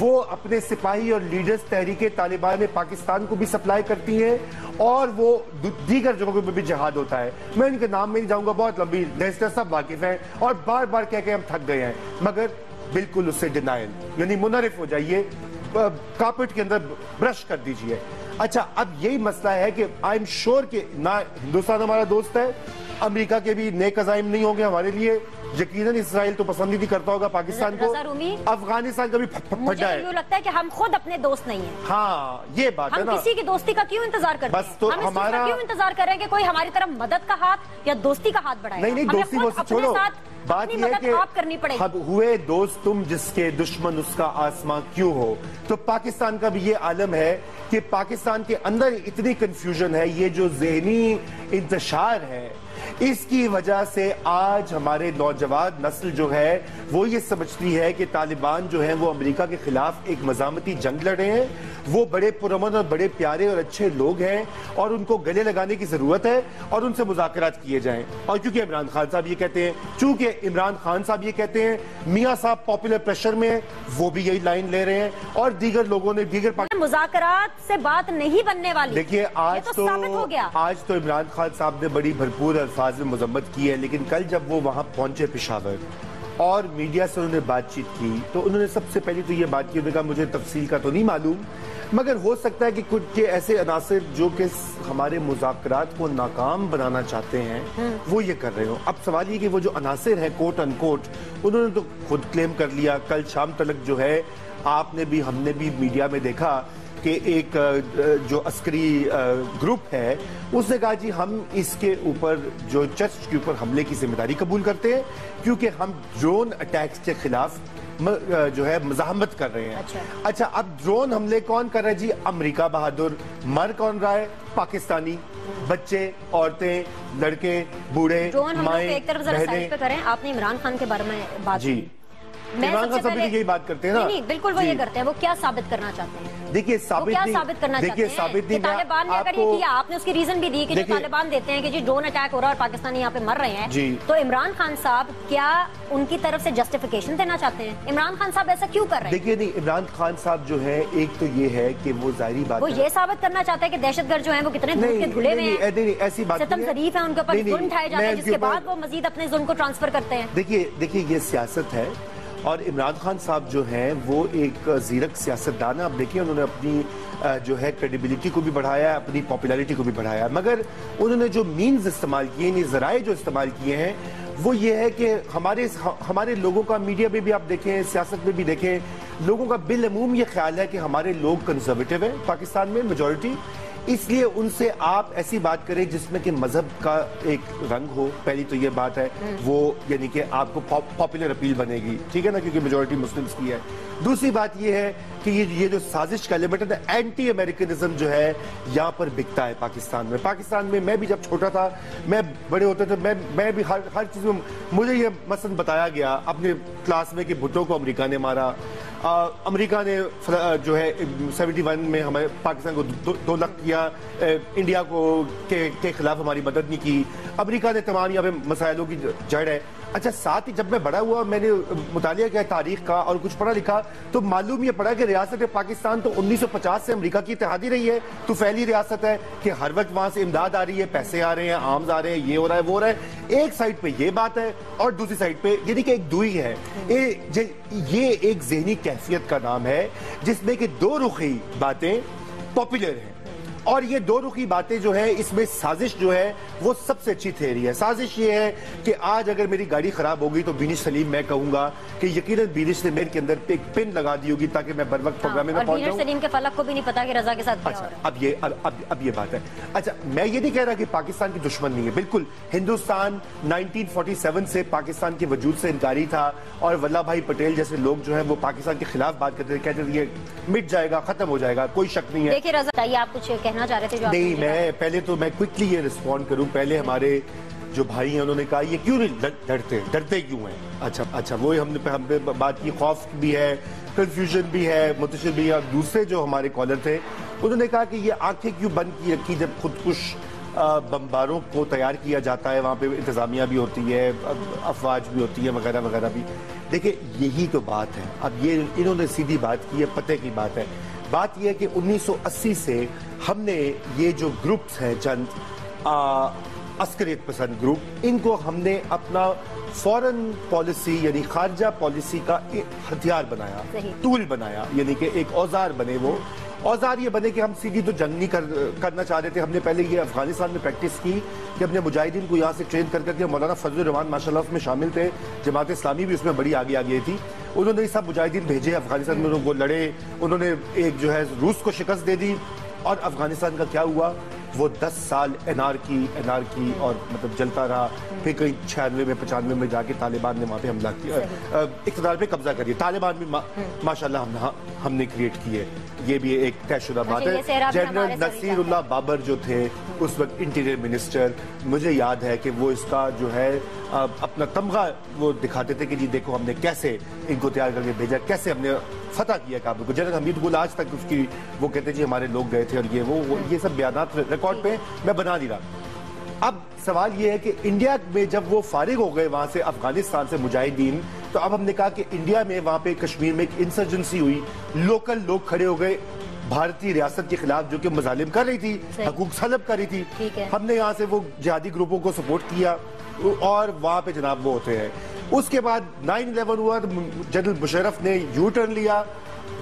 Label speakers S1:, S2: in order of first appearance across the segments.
S1: وہ اپنے سپاہی اور لیڈرز تحریک طالبان پاکستان کو بھی سپلائی کرتی ہیں اور وہ دیگر جگہوں پہ بھی جہاد ہوتا ہے. میں ان کے نام میں نہیں جاؤں گا, بہت لمبی لسٹ ہے, سب واقف ہیں اور بار بار کہہ کے ہم تھک گئے ہیں, مگر بالکل اس سے ڈینائل, یعنی منحرف ہو جائیے, کارپیٹ کے اندر برش کر دیجئے. اچھا, اب یہی مسئلہ ہے کہ آئی ایم شور کہ نہ ہندوستان ہمارا دوست ہے, امریکہ کے بھی نیک عزائم نہیں ہوں گے ہمارے لیے, یقیناً اسرائیل تو پسند ہی نہیں کرتا ہوگا پاکستان کو, افغانستان کا بھی پھٹا ہے.
S2: مجھے لگتا ہے کہ ہم خود اپنے دوست نہیں ہیں.
S1: ہاں یہ بات ہے نا,
S2: ہم کسی کی دوستی کا کیوں انتظار کرتے ہیں؟
S1: بس تو ہمارا
S2: کیوں انتظار کر رہے ہیں کہ کوئی ہماری طرف مدد کا ہاتھ یا دوستی کا ہاتھ بڑھائے؟
S1: نہیں دوستی وہ چھوڑو, بات یہ ہے کہ اب ہوئے دوست تم جس کے دشمن اس کا آسمان کیوں ہو. تو پاکستان کا بھی یہ عالم ہے کہ پاکستان کے اندر اتنی کنفیوژن ہے, یہ جو ذہنی انتشار ہے اس کی وجہ سے آج ہمارے نوجوان نسل جو ہے وہ یہ سمجھتی ہے کہ طالبان جو ہیں وہ امریکہ کے خلاف ایک مزاحمتی جنگ لڑ رہے ہیں, وہ بڑے پرامن اور بڑے پیارے اور اچھے لوگ ہیں اور ان کو گلے لگانے کی ضرورت ہے اور ان سے مذاکرات کیے جائیں. اور کیونکہ عمران خان صاحب یہ کہتے ہیں, میاں صاحب پاپولر پریشر میں وہ بھی یہی لائن لے رہے ہیں اور دیگر لوگوں نے
S2: مذاکرات سے بات نہیں بننے والی.
S1: دیکھیے آج تو عمران خان صاحب نے بڑی بھرپور الفاظ میں مذمت کی ہے, لیکن کل جب وہ وہاں پہنچے پشاور اور میڈیا سے انہوں نے بات چیت کی تو انہوں نے سب سے پہلی تو یہ بات کی, انہوں نے کہا مجھے تفصیل کا تو نہیں معلوم, مگر ہو سکتا ہے کہ کچھ ایسے عناصر جو کہ ہمارے مذاکرات کو ناکام بنانا چاہتے ہیں وہ یہ کر رہے ہوں. اب سوال یہ کہ وہ جو عناصر ہیں کوٹ ان کوٹ, انہوں نے تو خود کلیم کر لیا. کل شام تلک جو ہے آپ نے بھی ہم نے بھی میڈیا میں دیکھا کہ ایک جو عسکری گروپ ہے اس نے کہا جی ہم اس کے اوپر جو چرچ کے اوپر حملے کی ذمہ داری قبول کرتے ہیں کیونکہ ہم ڈرون اٹیکس کے خلاف جو ہے مزاحمت کر رہے ہیں. اچھا, اب ڈرون حملے کون کر رہے ہیں جی؟ امریکہ بہادر. مر کون رہا ہے؟ پاکستانی بچے, عورتیں, لڑکے, بوڑھے, مائیں,
S2: ایک طرف ذرا سائڈ پہ کریں. آپ نے عمران خان کے بارے میں بات
S1: جی عمران خان صاحب یہی بات کرتے ہیں نا.
S2: نہیں بالکل وہ یہ کرتے ہیں. وہ کیا ثابت کرنا چاہتے ہیں؟
S1: دیکھیے ثابت کرنا چاہتے ہیں
S2: کہ طالبان نے اگر یہ کیا, آپ نے اس کی ریزن بھی دی کہ جو طالبان دیتے ہیں کہ جی ڈرون اٹیک ہو رہا ہے اور پاکستانی یہاں پہ مر رہے ہیں, تو عمران خان صاحب کیا ان کی طرف سے جسٹیفیکیشن دینا چاہتے ہیں؟ عمران خان صاحب ایسا کیوں کر رہے ہیں؟
S1: دیکھیے نہیں, عمران خان صاحب جو ہے ایک تو یہ ہے کہ وہ ظاہری بات
S2: وہ یہ ثابت کرنا چاہتے ہیں کہ دہشت گرد جو ہیں وہ کتنے دور کے دھلے ہوئے ہیں,
S1: ایسی بات
S2: ستم ظریف ہیں, ان کے اوپر ظلم اٹھائے جاتے ہیں جس کے بعد وہ مزید اپنے ظلم کو ٹرانسفر کرتے ہیں.
S1: دیکھیے یہ سیاست ہے اور عمران خان صاحب جو ہیں وہ ایک زیرک سیاستدان ہے. اب دیکھیں انہوں نے اپنی جو ہے کریڈیبلٹی کو بھی بڑھایا ہے, اپنی پاپولیرٹی کو بھی بڑھایا ہے, مگر انہوں نے جو مینز استعمال کیے ہیں, ذرائع جو استعمال کیے ہیں وہ یہ ہے کہ ہمارے لوگوں کا, میڈیا میں بھی آپ دیکھیں, سیاست میں بھی دیکھیں, لوگوں کا بالعموم یہ خیال ہے کہ ہمارے لوگ کنزرویٹو ہیں پاکستان میں میجورٹی, اس لیے ان سے آپ ایسی بات کریں جس میں کہ مذہب کا ایک رنگ ہو. پہلی تو یہ بات ہے, وہ یعنی کہ آپ کو پاپولر اپیل بنے گی, ٹھیک ہے نا, کیونکہ میجورٹی مسلمز کی ہے. دوسری بات یہ ہے کہ یہ جو سازش کا ایلیمنٹ ہے, اینٹی امریکنزم جو ہے یہاں پر بکتا ہے پاکستان میں. پاکستان میں بھی جب چھوٹا تھا, میں بڑے ہوتے تھے, میں بھی ہر چیز میں مجھے یہ مثلا بتایا گیا اپنے کلاس میں کہ بھٹو کو امریکہ نے مارا, امریکہ نے جو ہے 71 میں ہمیں پاکستان کو 2 لاکھ کیا, انڈیا کو کے خلاف ہماری مدد نہیں کی, امریکہ نے تمام یہاں پہ مسائلوں کی جڑ ہے. اچھا, ساتھ ہی جب میں بڑا ہوا میں نے مطالعہ کیا تاریخ کا اور کچھ پڑھا لکھا تو معلوم یہ پڑا کہ ریاست پاکستان تو 1950 سے امریکہ کی اتحادی رہی ہے, تو پھیلی ریاست ہے کہ ہر وقت وہاں سے امداد آ رہی ہے, پیسے آ رہے ہیں, آرمز آ رہے ہیں, یہ ہو رہا ہے, وہ ہو رہا ہے. ایک سائڈ پہ یہ بات ہے اور دوسری سائڈ پہ یعنی کہ ایک دوئی ہے. یہ ایک ذہنی کیفیت کا نام ہے جس میں کہ دو رخی باتیں پاپولر ہیں, اور یہ دو رخی باتیں جو ہیں اس میں سازش جو ہے وہ سب سے اچھی تھیوری ہے. سازش یہ ہے کہ آج اگر میری گاڑی خراب ہوگی تو بینش سلیم میں کہوں گا کہ یقیناً بینش نے میرے کے اندر ایک پن لگا دی ہوگی تاکہ میں بر وقت پروگرام میں پہنچ جاؤں.
S2: اور بینش سلیم کے فلک کو بھی نہیں پتا کہ رضا کے ساتھ کیا ہو رہا ہے.
S1: اب یہ بات ہے. اچھا, میں یہ نہیں کہہ رہا کہ پاکستان کی دشمن نہیں ہے, بالکل ہندوستان 1947 سے پاکستان کے وجود سے انکاری تھا, اور ولبھ بھائی پٹیل جیسے لوگ جو ہیں وہ پاکستان کے خلاف بات کرتے تھے, کہتے تھے یہ مٹ جائے گا, ختم ہو جائے گا, کوئی شک نہیں ہے.
S2: دیکھیے رضا, چاہیے آپ کچھ کہنا چاہ رہے تھے؟
S1: نہیں, میں پہلے تو میں کوئکلی یہ رسپونڈ کروں. پہلے ہمارے جو بھائی ہیں انہوں نے کہا یہ کیوں نہیں ڈرتے کیوں ہیں. اچھا وہی ہم نے بات کی, خوف بھی ہے, کنفیوژن بھی ہے, متشدد بھی ہے. دوسرے جو ہمارے کالر تھے انہوں نے کہا کہ یہ آنکھیں کیوں بند کی رکھی جب خودکش بمباروں کو تیار کیا جاتا ہے، وہاں پہ انتظامیہ بھی ہوتی ہے، افواج بھی ہوتی ہے، وغیرہ وغیرہ بھی. دیکھیں یہی تو بات ہے. اب یہ انہوں نے سیدھی بات کی ہے، پتہ کی بات ہے. بات یہ ہے کہ 1980 سے ہم نے یہ جو گروپس ہیں چند عسکریت پسند گروپ، ان کو ہم نے اپنا فورن پالیسی یعنی خارجہ پالیسی کا ہتھیار بنایا، ٹول بنایا، یعنی کہ ایک اوزار بنے. وہ اوزار یہ بنے کہ ہم سیدھی تو جنگ نہیں کرنا چاہ رہے تھے. ہم نے پہلے یہ افغانستان میں پریکٹس کی کہ اپنے مجاہدین کو یہاں سے ٹرین کر کے مولانا فضل الرحمان ماشاءاللہ اس میں شامل تھے، جماعت اسلامی بھی اس میں بڑی آگے آگے تھی. انہوں نے سب مجاہدین بھیجے افغانستان میں، وہ لڑے، انہوں نے ایک جو ہے روس کو شکست دے دی. اور افغانستان کا کیا ہوا؟ وہ 10 سال انارکی اور مطلب جلتا رہا. پھر کہیں 96 میں 95 میں جا کے طالبان نے وہاں پہ حملہ کیا، اقتدار پہ قبضہ کر دیا. طالبان بھی ماشاءاللہ ہم نے کریٹ کی ہے. یہ بھی ایک طے شدہ بات ہے. جنرل نصیر اللہ بابر جو تھے اس وقت انٹیریئر منسٹر، مجھے یاد ہے کہ وہ اس کا جو ہے اپنا تمغہ وہ دکھاتے تھے کہ جی دیکھو ہم نے کیسے ان کو تیار کر کے بھیجا، کیسے ہم نے فتح کیا کابل کو. جنرل حمید گل آج تک اس کی وہ کہتے جی ہمارے لوگ گئے تھے، اور یہ سب بیانات ریکارڈ پہ میں بنا نہیں رہا. اب سوال یہ ہے کہ انڈیا میں جب وہ فارغ ہو گئے وہاں سے افغانستان سے مجاہدین، تو اب ہم نے کہا کہ انڈیا میں وہاں پہ کشمیر میں ایک انسرجنسی ہوئی، لوکل لوگ کھڑے ہو گئے بھارتی ریاست کے خلاف جو کہ مظالم کر رہی تھی، حقوق سلب کر رہی تھی. ہم نے یہاں سے وہ جہادی گروپوں کو سپورٹ کیا اور وہاں پہ جناب وہ ہوتے ہیں. اس کے بعد 9/11 ہوا، جنرل مشرف نے یو ٹرن لیا،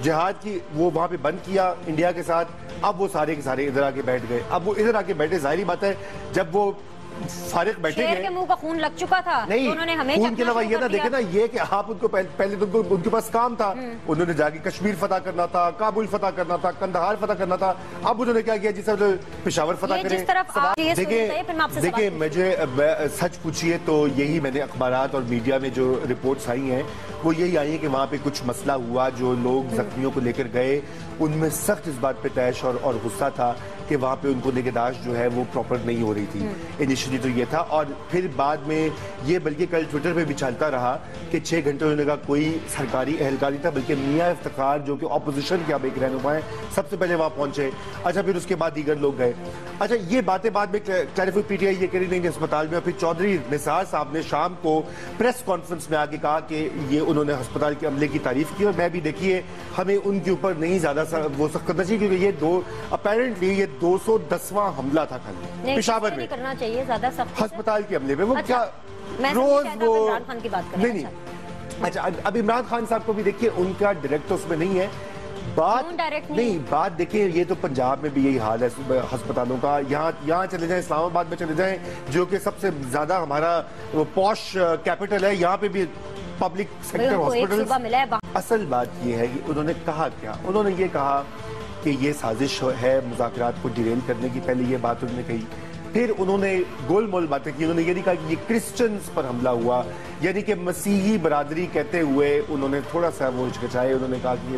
S1: جہاد کی وہ وہاں پہ بند کیا انڈیا کے ساتھ. اب وہ سارے کے سارے ادھر آ کے بیٹھ گئے. اب وہ ادھر آ کے بیٹھے، ظاہری بات ہے جب وہ فارغ بیٹھے گئے،
S2: شیر کے منہ کا خون لگ چکا تھا،
S1: نہیں انہوں نے ہمیں خون کے علاوہ یہ نہ دیکھے نا، یہ کہ آپ ان کو پہلے تو ان کے پاس کام تھا، انہوں نے جا کے کشمیر فتح کرنا تھا، کابل فتح کرنا تھا، کندہار فتح کرنا تھا. اب انہوں نے کیا کیا؟ جس طرح پشاور فتح کریں. دیکھیں مجھے سچ پوچھیے تو یہی میں نے اخبارات اور میڈیا میں جو رپورٹس آئی ہیں وہ یہی آئی ہیں کہ وہاں پہ کچھ مسئلہ ہوا، جو لوگ زخمیوں کو لے کر گئے ان میں سخت اس بات پہ تیش اور غصہ تھا کہ وہاں پہ ان کو نگہداشت جو ہے وہ پراپر نہیں ہو رہی تھی. انیشلی تو یہ تھا، اور پھر بعد میں یہ بلکہ کل ٹویٹر پہ بھی چلتا رہا کہ 6 گھنٹے انہوں نے کہا کوئی سرکاری اہلکار نہیں تھا، بلکہ میاں افتخار جو کہ اپوزیشن کے اب ایک رہنما ہیں سب سے پہلے وہاں پہنچے. اچھا پھر اس کے بعد دیگر لوگ گئے. اچھا یہ باتیں بعد میں کلیریفائی پی ٹی آئی یہ کہہ رہی نہیں کہ اسپتال میں. پھر چودھری نثار صاحب نے شام کو پریس کانفرنس میں آ کے کہا کہ یہ انہوں نے ہسپتال کے عملے کی تعریف کی، اور میں بھی دیکھیے ہمیں ان کے اوپر نہیں زیادہ وہ سخت کرنا چاہیے کیونکہ یہ اپیرنٹلی یہ 210واں حملہ تھا کل پشاور میں
S2: کرنا چاہیے زیادہ سخت
S1: ہسپتال کے عملے میں. وہ کیا روز وہ نہیں. اچھا اب عمران خان صاحب کو بھی دیکھیے ان کا ڈائریکٹ اس میں نہیں ہے بات نہیں. بات دیکھیں یہ تو پنجاب میں بھی یہی حال ہے ہسپتالوں کا. یہاں چلے جائیں، اسلام آباد میں چلے جائیں جو کہ سب سے زیادہ ہمارا پوش کیپٹل ہے، یہاں پہ بھی پبلک سیکٹر ہاسپٹل. اصل بات یہ ہے کہ انہوں نے کہا کیا؟ انہوں نے یہ کہا کہ یہ سازش ہے مذاکرات کو ڈیریل کرنے کی. پہلے یہ بات انہوں نے کہی، پھر انہوں نے گول مول باتیں کی. انہوں نے یہ نہیں کہا کہ یہ کرسچنز پر حملہ ہوا، یعنی کہ مسیحی برادری کہتے ہوئے انہوں نے تھوڑا سا وہ ہچکچائے. انہوں نے کہا کہ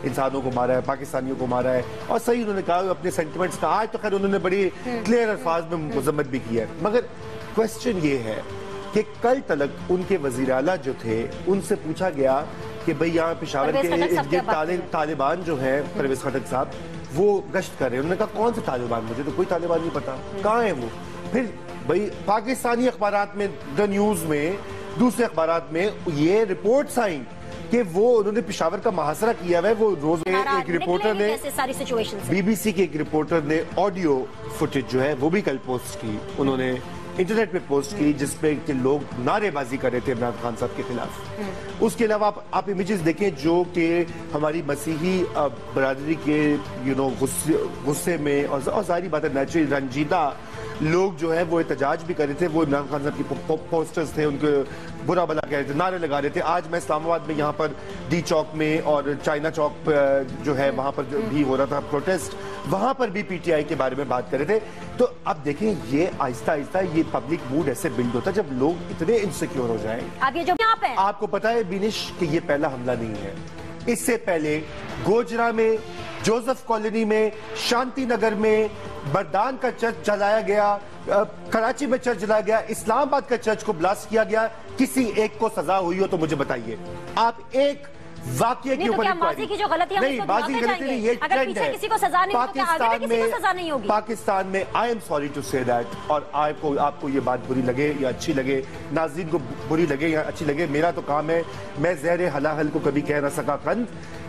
S1: انسانوں کو مارا ہے، پاکستانیوں کو مارا ہے، اور صحیح انہوں نے کہا اپنے سینٹیمنٹس کا. آج تو خیر انہوں نے بڑی کلیئر الفاظ میں مذمت بھی کی ہے. مگر کوسچن یہ ہے کہ کل تلک ان کے وزیر اعلیٰ جو تھے ان سے پوچھا گیا کہ بھئی یہاں پشاور کے طالبان جو ہیں، پرویز خٹک صاحب وہ گشت کر رہے ہیں. انہوں نے کہا کون سے طالبان؟ مجھے تو کوئی طالبان نہیں پتا، کہاں ہیں وہ؟ پھر بھئی پاکستانی اخبارات میں، دا نیوز میں، دوسرے اخبارات میں یہ رپورٹس آئیں کہ وہ انہوں نے پشاور کا محاصرہ کیا ہے. وہ روز ایک رپورٹر نے بی بی سی کے ایک رپورٹر نے آڈیو فوٹیج جو ہے وہ بھی کل پوسٹ کی، انہوں نے انٹرنیٹ پہ پوسٹ کی، جس پہ کہ لوگ نعرے بازی کر رہے تھے عمران خان صاحب کے خلاف. اس کے علاوہ آپ امیجز دیکھیں جو کہ ہماری مسیحی برادری کے غصے میں، اور ظاہری بات ہے نیچرل رنجیدہ لوگ جو ہے وہ احتجاج بھی کر رہے تھے. وہ عمران خان صاحب کی پوسٹرز تھے، ان کے برا بلا کہہ رہے تھے، نعرے لگا رہے تھے. آج میں اسلام آباد میں یہاں پر ڈی چوک میں اور چائنا چوک جو ہے وہاں پر بھی ہو رہا تھا پروٹیسٹ، وہاں پر بھی پی ٹی آئی کے بارے میں بات کر رہے تھے. تو اب دیکھیں یہ آہستہ آہستہ یہ پبلک موڈ ایسے بلڈ ہوتا ہے جب لوگ اتنے انسیکیور ہو جائیں. آپ کو پتا ہے بینش کہ یہ پہلا حملہ نہیں ہے. اس سے پہلے گوجرا میں، جوزف کالونی میں، شانتی نگر میں بردان کا چرچ جلایا گیا، کراچی میں چرچ جلایا گیا، اسلام آباد کا چرچ کو بلاسٹ کیا گیا. کسی ایک کو سزا ہوئی ہو تو مجھے بتائیے. آپ ایک واقعے کے اوپر
S2: ماضی کی جو غلطیاں
S1: نہیں، ماضی کی غلطی نہیں، یہ ٹرینڈ ہے
S2: کسی کو سزا نہیں ہوگی، آگے بھی کسی کو سزا نہیں ہوگی۔
S1: پاکستان میں آئی ایم سوری ٹو سے دیٹ، اور آپ کو یہ بات بری لگے یا اچھی لگے، ناظرین کو بری لگے یا اچھی لگے، میرا تو کام ہے، میں زہر حلاحل کو کبھی کہہ نہ سکا قند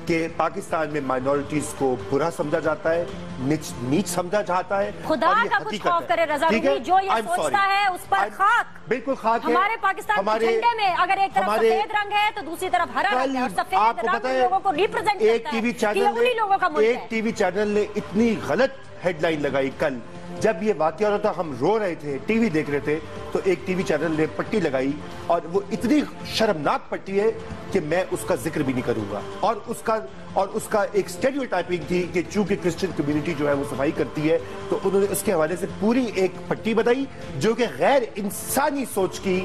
S1: کہ پاکستان میں مائنورٹیز کو برا سمجھا جاتا ہے، نیچ سمجھا جاتا ہے۔
S2: خدا کا کچھ خوف کرے رضا رومی، جو یہ سوچتا ہے اس پر خاک،
S1: بالکل خاک ہے۔
S2: ہمارے پاکستان کے جھنڈے میں اگر ایک طرف سفید رنگ ہے تو دوسری طرف ہرا رنگ ہے، اور سفید رنگ لوگوں کو ریپرزینٹ کرتا ہے کہ انہی لوگوں کا ملک ہے۔
S1: ایک ٹی وی چینل نے اتنی غلط ہیڈ لائن لگائی کل، جب یہ واقعہ ہو رہا تھا ہم رو رہے تھے، ٹی وی دیکھ رہے تھے، تو ایک ٹی وی چینل نے پٹی لگائی، اور وہ اتنی شرمناک پٹی ہے کہ میں اس کا ذکر بھی نہیں کروں گا، اور اس کا ایک اسٹیریو ٹائپنگ تھی کہ چونکہ کرسچن کمیونٹی جو ہے وہ صفائی کرتی ہے، تو انہوں نے اس کے حوالے سے پوری ایک پٹی بنائی جو کہ غیر انسانی سوچ کی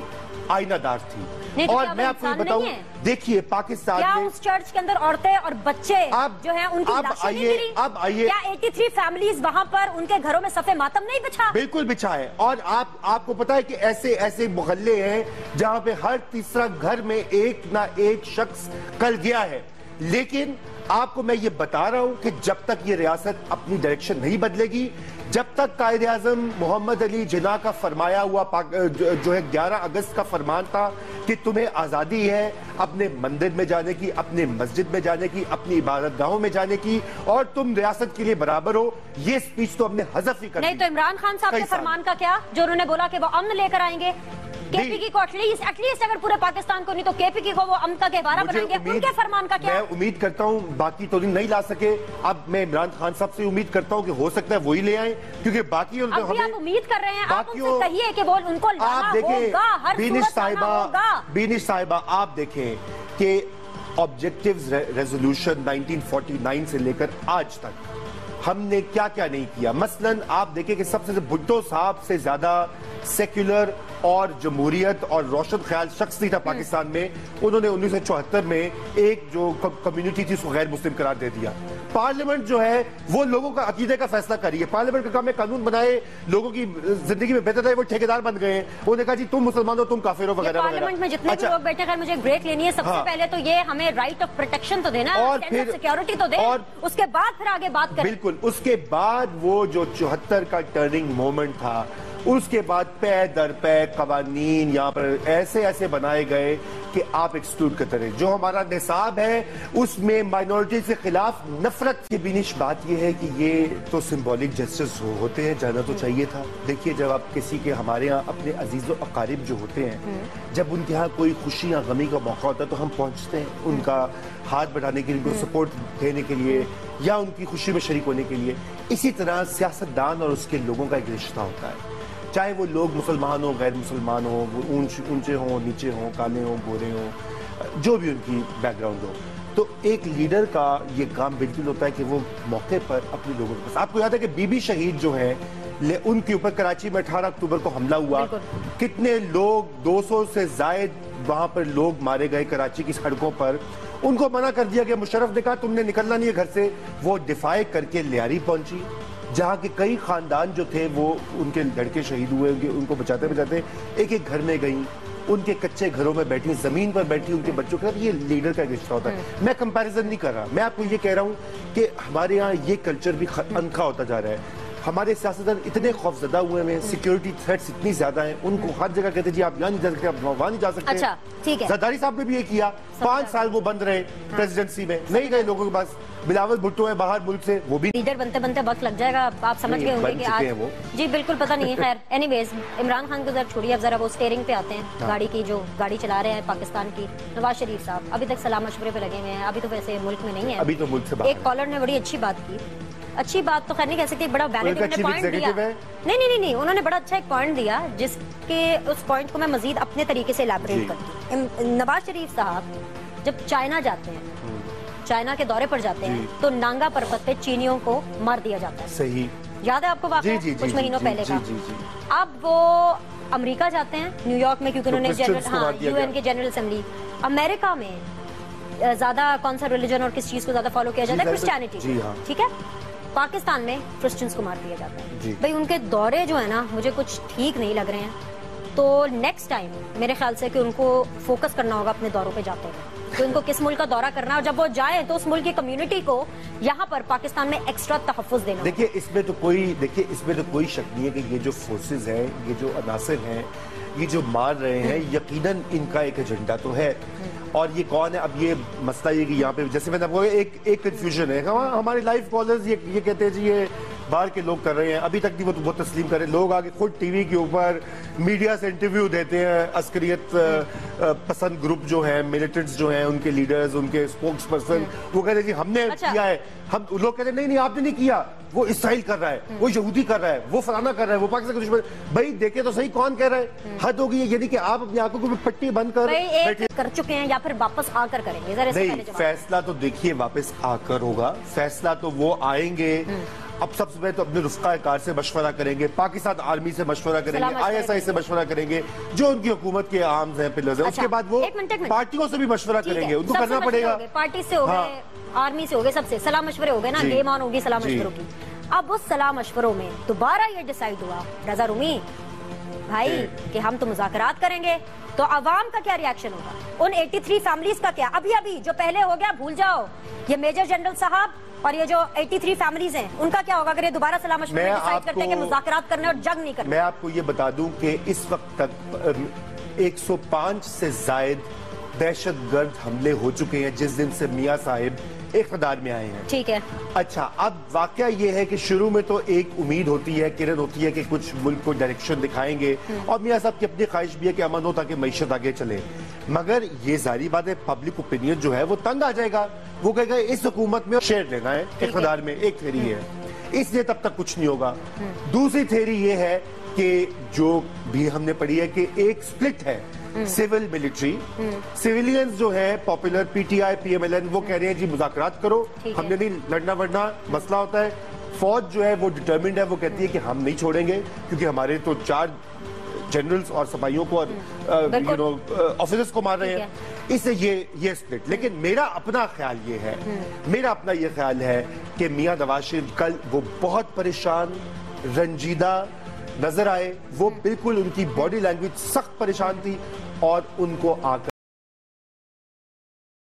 S1: آئینہ دار تھی۔ اور میں آپ کو یہ بتاؤں، دیکھیے پاکستان
S2: کیا
S1: میں
S2: اس چرچ کے اندر عورتیں اور بچے جو ہیں ان کی لاشیں نہیں ملی؟
S1: اب آئیے،
S2: کیا 83 فیملیز وہاں پر ان کے گھروں میں صف ماتم نہیں بچھا؟
S1: بالکل بچھا ہے، اور آپ کو پتا ہے کہ ایسے محلے ہیں جہاں پہ ہر تیسرا گھر میں ایک نہ ایک شخص کل گیا ہے، لیکن آپ کو میں یہ بتا رہا ہوں کہ جب تک یہ ریاست اپنی ڈائریکشن نہیں بدلے گی، جب تک قائد اعظم محمد علی جناح کا فرمایا ہوا جو ہے 11 اگست کا فرمان تھا کہ تمہیں آزادی ہے اپنے مندر میں جانے کی، اپنے مسجد میں جانے کی، اپنی عبادت گاہوں میں جانے کی، اور تم ریاست کے لیے برابر ہو، یہ سپیچ تو ہم نے حذف ہی کر دی۔
S2: نہیں تو عمران خان صاحب کے فرمان کا کیا، جو انہوں نے بولا کہ وہ امن لے کر آئیں گے؟ کے پی کی کو ایٹ لیسٹ اگر پورے پاکستان کو نہیں تو کے پی کی کو وہ امن کا گہوارہ بنائیں گے، ان کے فرمان کا کیا؟
S1: میں امید کرتا ہوں، باقی تو نہیں لا سکے، اب میں عمران خان صاحب سے امید کرتا ہوں کہ ہو سکتا ہے وہی لے آئیں، کیونکہ باقی
S2: اب بھی آپ امید کر رہے ہیں، آپ ان سے کہیے کہ وہ ان کو لانا ہوگا، ہر صورت لانا ہوگا۔
S1: بینش صاحبہ آپ دیکھیں کہ آبجیکٹیوز ریزولوشن 1949 سے لے کر آج تک ہم نے کیا کیا نہیں کیا۔ مثلا آپ دیکھیں کہ سب سے بھٹو صاحب سے زیادہ سیکولر اور جمہوریت اور روشن خیال شخص نہیں تھا پاکستان میں، انہوں نے 1974 میں ایک جو کمیونٹی تھی اس کو غیر مسلم قرار دے دیا۔ پارلیمنٹ جو ہے وہ لوگوں کا عقیدے کا فیصلہ کری ہے، پارلیمنٹ کا کام ہے قانون بنائے، لوگوں کی زندگی میں بہتر رہے، وہ ٹھیکیدار بن گئے ہیں، انہوں نے کہا جی تم مسلمان ہو، تم کافر ہو وغیرہ وغیرہ۔
S2: پارلیمنٹ میں جتنے بھی لوگ بیٹھے ہیں، مجھے بریک لینی ہے، سب سے پہلے تو یہ ہمیں رائٹ آف پروٹیکشن تو دینا ہے، سینٹر سیکیورٹی تو دے، اس کے بعد پھر آگے بات کریں۔
S1: بالکل، اس کے بعد وہ جو 74 کا ٹرننگ مومنٹ تھا، اس کے بعد پے در پے قوانین یہاں پر ایسے بنائے گئے کہ آپ ایکسکلوڈ کرتے رہے۔ جو ہمارا نصاب ہے اس میں مائنورٹی کے خلاف نفرت کی بینش بات یہ ہے کہ یہ تو سمبولک جسٹس ہوتے ہیں، جانا تو چاہیے تھا۔ دیکھیے جب آپ کسی کے ہمارے ہاں اپنے عزیز و اقارب جو ہوتے ہیں، جب ان کے ہاں کوئی خوشی یا غمی کا موقع ہوتا ہے تو ہم پہنچتے ہیں ان کا ہاتھ بڑھانے کے لیے، ان کو سپورٹ دینے کے لیے یا ان کی خوشی میں شریک ہونے کے لیے۔ اسی طرح سیاستدان اور اس کے لوگوں کا ایک رشتہ ہوتا ہے، چاہے وہ لوگ مسلمان ہوں، غیر مسلمان ہوں، وہ اونچے ہوں، نیچے ہوں، کالے ہوں، گورے ہوں، جو بھی ان کی بیک گراؤنڈ ہو۔ تو ایک لیڈر کا یہ کام بالکل ہوتا ہے کہ وہ موقع پر اپنے لوگوں کے پاس۔ آپ کو یاد ہے کہ بی بی شہید جو ہیں، ان کے اوپر کراچی میں 18 اکتوبر کو حملہ ہوا، کتنے لوگ 200 سے زائد وہاں پر لوگ مارے گئے کراچی کی سڑکوں پر، ان کو منع کر دیا گیا، مشرف نے کہا تم نے نکلنا نہیں ہے گھر سے، وہ دفاع کر کے لیاری پہنچی، جہاں کے کئی خاندان جو تھے وہ ان کے لڑکے شہید ہوئے، ان کو بچاتے بچاتے ایک ایک گھر میں گئیں، ان کے کچے گھروں میں بیٹھی، زمین پر بیٹھی ان کے بچوں کے ساتھ۔ یہ لیڈر کا ایک رشتہ ہوتا ہے۔ میں کمپیریزن نہیں کر رہا، میں آپ کو یہ کہہ رہا ہوں کہ ہمارے یہاں یہ کلچر بھی انکھا ہوتا جا رہا ہے۔ ہمارے سیاستدان اتنے خوفزدہ ہوئے ہیں، سیکیورٹی تھریٹس اتنی زیادہ ہیں، ان کو ہر جگہ کہتے جی آپ یہاں نہیں جا سکتے، آپ وہاں نہیں جا سکتے۔
S2: اچھا ٹھیک ہے،
S1: زرداری صاحب نے بھی یہ کیا، 5 سال وہ بند رہے پریزیڈنسی میں، نہیں گئے لوگوں کے پاس۔ بلاول بھٹو ہے باہر ملک سے، وہ بھی
S2: لیڈر بنتے بنتے وقت لگ جائے گا، آپ سمجھ گئے ہوں گے کہ آج جی بالکل پتہ نہیں ہے۔ خیر اینی ویز، عمران خان کو ذرا چھوڑیے، اب ذرا وہ اسٹیئرنگ پہ آتے ہیں گاڑی کی، جو گاڑی چلا رہے ہیں پاکستان کی۔ نواز شریف صاحب ابھی تک سلام مشورے پہ لگے ہوئے ہیں، ابھی تو ویسے ملک میں نہیں ہے،
S1: ابھی تو ملک سے باہر۔
S2: ایک کالر نے بڑی اچھی بات کی، اچھی بات تو خیر نہیں کہہ سکتی، بڑا ویلڈ انہوں نے پوائنٹ دیا، نہیں انہوں نے بڑا اچھا ایک پوائنٹ دیا، جس کے اس پوائنٹ کو میں مزید اپنے طریقے سے الیبوریٹ کرتی ہوں۔ نواز شریف صاحب جب چائنا جاتے ہیں، چائنا کے دورے پر جاتے ہیں، تو نانگا پربت پہ چینیوں کو مار دیا جاتا ہے،
S1: صحیح
S2: یاد ہے آپ کو واقعہ کچھ مہینوں پہلے کا؟ اب وہ امریکہ جاتے ہیں، نیو یارک میں، کیونکہ انہوں نے یو این کے جنرل اسمبلی، امریکہ میں زیادہ کون سا ریلیجن اور کس چیز کو زیادہ فالو کیا جاتا ہے؟ کرسچینٹی، ٹھیک ہے؟ پاکستان میں کرسچنز کو مار دیا جاتا ہے۔ بھئی ان کے دورے جو ہے نا مجھے کچھ ٹھیک نہیں لگ رہے ہیں، تو نیکسٹ ٹائم میرے خیال سے کہ ان کو فوکس کرنا ہوگا اپنے دوروں پہ جاتے ہوئے کہ ان کو کس ملک کا دورہ کرنا ہے، اور جب وہ جائیں تو اس ملک کی کمیونٹی کو یہاں پر پاکستان میں ایکسٹرا تحفظ دینا.
S1: دیکھیے اس میں تو کوئی شک نہیں ہے کہ یہ جو فورسز ہیں، یہ جو عناصر ہیں، یہ جو مار رہے ہیں، یقیناً ان کا ایک ایجنڈا تو ہے. اور یہ کون ہے؟ اب یہ مسئلہ یہ کہ یہاں پہ جیسے میں نے آپ کو ایک کنفیوژن ہے. ہمارے لائف کالرز یہ کہتے ہیں جی یہ باہر کے لوگ کر رہے ہیں، ابھی تک نہیں وہ تسلیم کریں. لوگ آگے خود ٹی وی کے اوپر میڈیا سے انٹرویو دیتے ہیں، عسکریت پسند گروپ جو ہیں، ملیٹنٹس جو ہیں، ان کے لیڈرز، ان کے اسپوکس پرسن، وہ کہتے ہیں جی ہم نے کیا ہے. ہم لوگ کہتے ہیں نہیں آپ نے نہیں کیا، وہ اسرائیل کر رہا ہے، وہ یہودی کر رہا ہے، وہ فلانا کر رہا ہے، وہ پاکستان کا دشمن. بھائی دیکھیں تو صحیح کون کہہ رہا ہے. حد ہوگی یعنی کہ آپ اپنی آنکھوں کو پٹی بند
S2: کر چکے ہیں یا پھر واپس آ کر کریں گے.
S1: نہیں، فیصلہ تو دیکھیے واپس آ کر ہوگا. فیصلہ تو وہ آئیں گے. اب سب سے پہلے تو اپنے رفقا کار سے مشورہ کریں گے، پاکستان آرمی سے مشورہ کریں گے، ISI سے مشورہ کریں گے، جو ان کی حکومت کے عامز ہیں، پلرز ہیں. اس کے بعد وہ پارٹیوں سے بھی مشورہ کریں گے. ان کو کرنا پڑے گا.
S2: پارٹی سے ہو گئے، آرمی سے ہو گئے، سب سے صلاح مشورے ہو گئے نا، گیم آن ہوگی صلاح مشوروں کی. اب اس صلاح مشوروں میں دوبارہ یہ ڈیسائیڈ ہوا رضا رومی بھائی کہ ہم تو مذاکرات کریں گے، تو عوام کا کیا ریاکشن ہوگا؟ ان 83 فیملیز کا کیا؟ ابھی جو پہلے ہو گیا بھول جاؤ. یہ میجر جنرل صاحب اور یہ جو 83 فیملیز ہیں ان کا کیا ہوگا اگر یہ دوبارہ صلاح مشورے ڈیسائیڈ کرتے ہیں کہ مذاکرات کرنے اور جنگ نہیں کرنے؟
S1: میں آپ کو یہ بتا دوں کہ اس وقت تک 105 سے زائد دہشت گرد حملے ہو چکے ہیں جس دن سے میاں صاحب اقتدار میں آئے ہیں.
S2: ٹھیک ہے.
S1: اچھا، اب واقعہ یہ ہے کہ شروع میں تو ایک امید ہوتی ہے، کرن ہوتی ہے کہ کچھ ملک کو ڈائریکشن دکھائیں گے، اور میاں صاحب کی اپنی خواہش بھی ہے کہ امن ہو تاکہ معیشت آگے چلے. مگر یہ ظاہری بات ہے پبلک اوپینین جو ہے وہ تنگ آ جائے گا. وہ کہے گا اس حکومت میں شیئر لینا ہے اقتدار میں. ایک تھیری ہے، اس لیے تب تک کچھ نہیں ہوگا. دوسری تھیری یہ ہے کہ جو بھی ہم نے پڑھی ہے کہ ایک سپلٹ ہے سیول ملٹری. سیویلینز جو ہے پاپولر PTI PMLN وہ کہہ رہے ہیں جی مذاکرات کرو، ہم نے نہیں لڑنا ورنا مسئلہ ہوتا ہے. فوج جو ہے وہ ڈٹرمنڈ ہے، وہ کہتی ہے کہ ہم نہیں چھوڑیں گے کیونکہ ہمارے تو 4 جنرلز اور سپاہیوں کو اور آفیسرز کو مار رہے ہیں. اس سے یہ سپلٹ. لیکن میرا اپنا خیال یہ ہے کہ میاں نواز شریف کل وہ بہت پریشان رنجیدہ نظر آئے. وہ بالکل ان کی باڈی لینگویج سخت پریشان تھی، اور ان کو آ کر